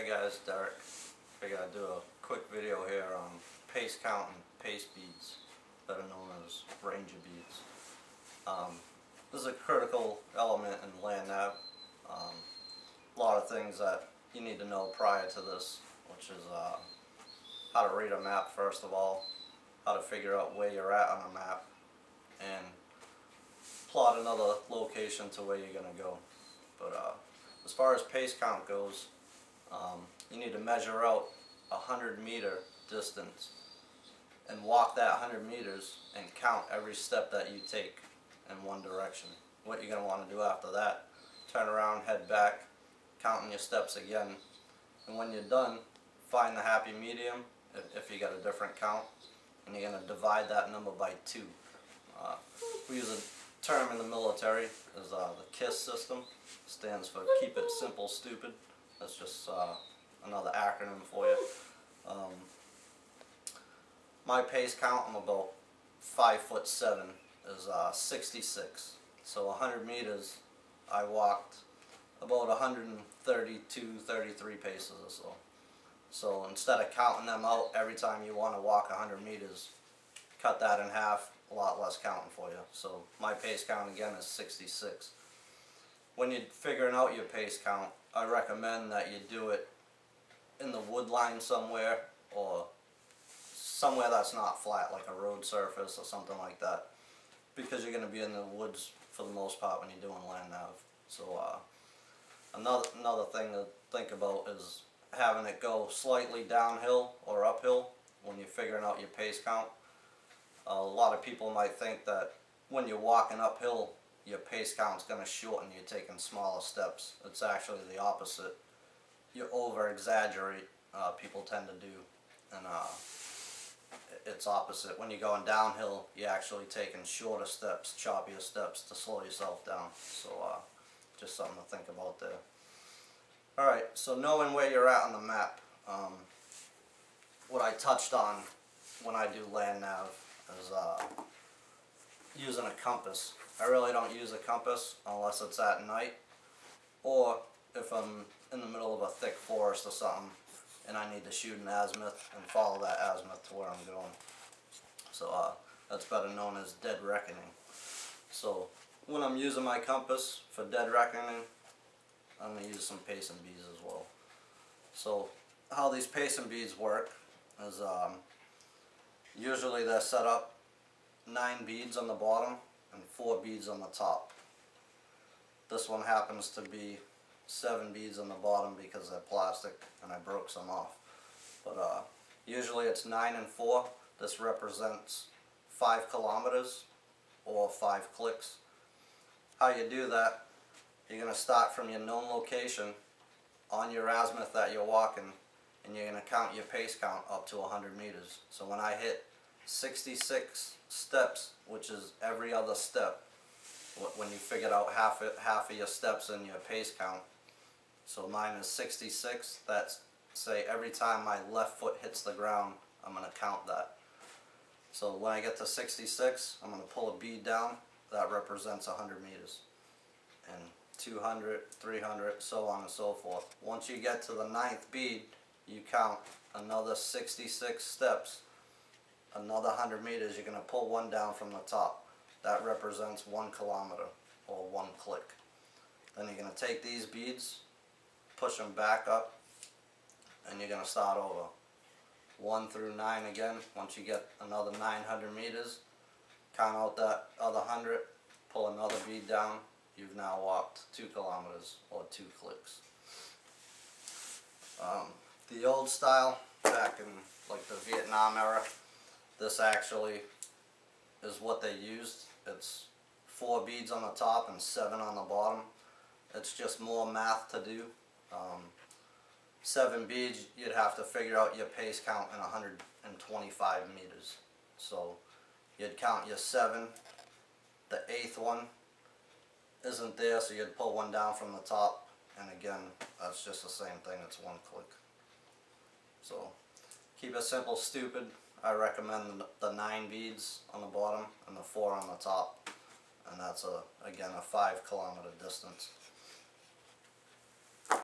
Hey guys, Derek. Figured I'd do a quick video here on pace count and pace beads, better known as ranger beads. This is a critical element in land nav. A lot of things that you need to know prior to this, which is how to read a map first of all, how to figure out where you're at on a map, and plot another location to where you're going to go. But as far as pace count goes, you need to measure out a 100-meter distance and walk that 100 meters and count every step that you take in one direction. What you're going to want to do after that, turn around, head back, counting your steps again, and when you're done, find the happy medium if you got a different count, and you're going to divide that number by 2. We use a term in the military is the KISS system. Stands for Keep It Simple Stupid. That's just another acronym for you. My pace count, I'm about 5'7", is 66. So 100 meters, I walked about 132, 33 paces or so. So instead of counting them out every time you want to walk 100 meters, cut that in half, a lot less counting for you. So my pace count again is 66. When you're figuring out your pace count, I recommend that you do it in the wood line somewhere, or somewhere that's not flat, like a road surface or something like that, because you're going to be in the woods for the most part when you're doing land nav. So another thing to think about is having it go slightly downhill or uphill when you're figuring out your pace count. A lot of people might think that when you're walking uphill, your pace count's going to shorten, you're taking smaller steps. It's actually the opposite. You over-exaggerate, people tend to do, and it's opposite. When you're going downhill, you're actually taking shorter steps, choppier steps to slow yourself down. So just something to think about there. Alright, so knowing where you're at on the map, what I touched on when I do land nav is using a compass. I really don't use a compass unless it's at night, or if I'm in the middle of a thick forest or something and I need to shoot an azimuth and follow that azimuth to where I'm going. So that's better known as dead reckoning. So when I'm using my compass for dead reckoning, I'm going to use some pacing beads as well. So how these pacing beads work is usually they're set up 9 beads on the bottom and 4 beads on the top. This one happens to be 7 beads on the bottom because they're plastic and I broke some off. But usually it's 9 and 4. This represents 5 kilometers or 5 clicks. How you do that, you're going to start from your known location on your azimuth that you're walking, and you're going to count your pace count up to 100 meters. So when I hit 66 steps, which is every other step, when you figured out half of your steps in your pace count, so mine is 66, that's, say, every time my left foot hits the ground, I'm going to count that. So when I get to 66, I'm going to pull a bead down, that represents 100 meters, and 200, 300, so on and so forth. Once you get to the 9th bead, you count another 66 steps, another 100 meters, you're going to pull one down from the top. That represents 1 kilometer, or 1 click. Then you're going to take these beads, push them back up, and you're going to start over. 1 through 9 again. Once you get another 900 meters, count out that other 100, pull another bead down. You've now walked 2 kilometers, or 2 clicks. The old style, back in like the Vietnam era, this actually is what they used. It's 4 beads on the top and 7 on the bottom. It's just more math to do. 7 beads, you'd have to figure out your pace count in 125 meters. So you'd count your 7, the 8th one isn't there, so you'd pull one down from the top, and again, that's just the same thing, it's 1 click. So keep it simple, stupid. I recommend the 9 beads on the bottom and the 4 on the top, and that's again a 5 kilometer distance.